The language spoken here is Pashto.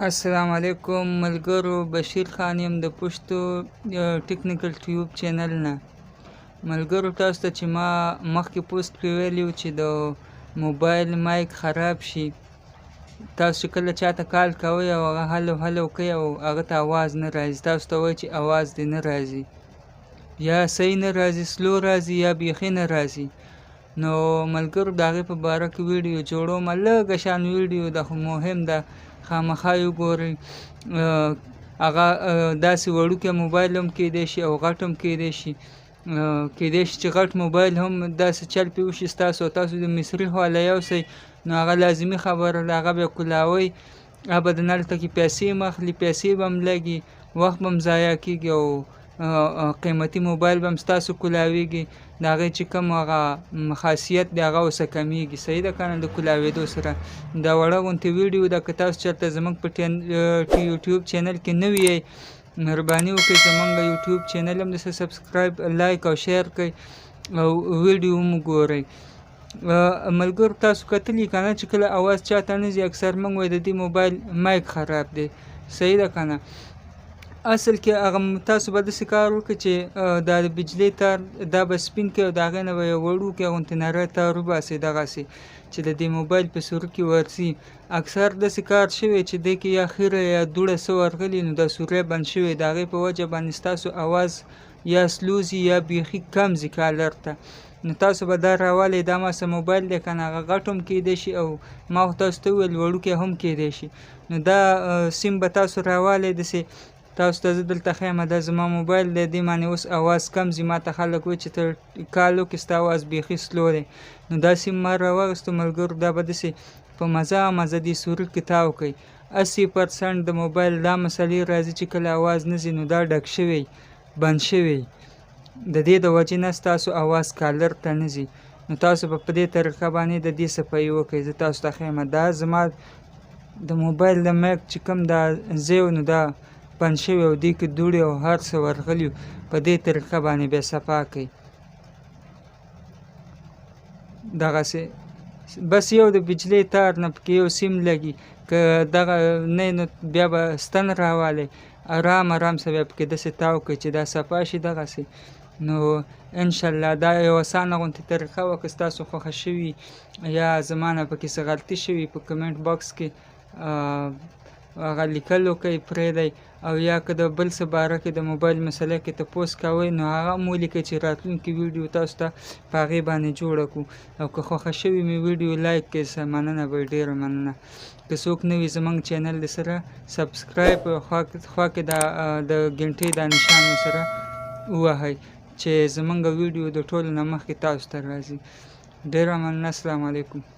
السلام علیکم ملګرو، بشیر خان یم د پښتو ټیکنیکل ټیوب چینل نه. ملګرو، تاسو ته چې ما مخکې پوسټ کې ویلي و چې د موبایل مایک خراب شي، تاسو چې کله چاته کال کوئ او هغه هلو هلو کوي او هغه ته اواز نه راځي، تاسو ته وایي چې اواز دې نه راځي، یا صحیح نه راځي، سلو راځي، یا بیخي نه راځي. نو ملګرو، د هغې په باره کې ویډیو جوړوم. لږه شان ویډیو ده، خو مهم ده، خامخا یې وګورئ. هغه داسې وړوکی موبایل هم کیدی شي او غټ هم کیدی شي. کیدی شي چې غټ موبایل هم داسې چل پې وشي ستاسو او تاسو د مصري خواله یوسئ، نو هغه لازمي خبره ده، هغه بیا کولاوئ، ابدا هلته کې پیسې هم اخلي، پیسې به هم لګي، وخت به هم ضایع کېږي او قیمتي موبایل به هم ستاسو کولاویږي. د هغې چې کوم هغه خاصیت دی هغه ورڅه کمیږي. صحیح ده که نه؟ د کولاوېدو سره دا وړه غوندې ویډیو ده. که تاسو چېرته زموږ په یوټیوب چینل کې نوي یئ، مهرباني وکړئ زموږ یوټیوب چینل هم داسې سبسکرایب، لایک او شیر کړئ او ویډیو هم وګورئ. ملګرو، تاسو کتلي که نه چې کله اواز چاته نه ځي، اکثر موږ وایو د دې موبایل مایک خراب دی. صحیح ده که نه؟ اصل کې هغه تاسو به داسې کار وکړئ چې دا د بجلۍ تار دا به سپین کړئ او د هغې نه به یو وړوکی غوندې نری تار وباسئ، دغسې چې د دې موبایل په سوره کې ورځي. اکثر داسې کار شوی چې دې کې یا خیره یا دوړه څه ورغلي، نو دا سوری بند شوی، د هغې په وجه باندې ستاسو اواز یا سلو ځي یا بیخي کم ځي کالر ته. نو تاسو به دا راوالی، دا ما څه موبایل دی که نه، هغه غټ هم کیدی شي او ما خو تاسو ته وویل وړوکی هم کیدی شي. نو دا سیم به تاسو راوالی داسې تاسو ته زه دلته ښیم، دا زما موبایل دی، دې باندې اوس اواز کم ځي. ما ته خلک وایي چې ته کال وکړې ستا اواز بیخي سلو دی. نو دا سیم ما راواخیستو ملګرو، دا به داسې په مزه مزه دې سوري کې تاو کړئ. 80% د موبایل دا مسلې راځي چې کله اواز نه ځي، نو دا ډک شوی، بند شوی، د دې د وجې نه ستاسو اواز کالر ته نه ځي. نو تاسو به په دې طریقه باندې د دې صفایي وکړئ. زه تاسو ته ښیم، دا زما د موبایل د مایک چې کوم دا ځای و، نو دا بند شوی او دې کې دوړې او هر څه ورغلي، په دې طریقه باندې بیا صفا کړئ. دغسې بس یو د بجلۍ تار نه پکې یو سیم لګي، که دغه نه نو بیا به ستن راوالی، ارام ارام سه بیا پکې داسې تاو کړئ چې دا صفا شي دغسې. نو انشاءالله دا یو اسانه غوندې طریقه وه. که ستاسو خوښه شوي یا زما نه پکې څه غلطي شوي، په کمنټ باکس کې هغه لیکل وکړئ، پرېږدئ. او یا که د بل څه باره کې د موبایل مسله کې تپوس کوئ، نو هغه هم ولیکئ چې راتلونکي ویډیو تاسو ته په هغې باندې جوړه کړو. او که خوښه شوي مې ویډیو لایک کړئ، مننه به وي، ډېره مننه. که څوک نه وي زموږ چینل د سره سبسکرایب، خوا کې د ګنټۍ دا نشان ورسره ووهئ چې زموږ ویډیو د ټولو نه مخکې تاسو ته راځي. ډېره مننه. السلام علیکم.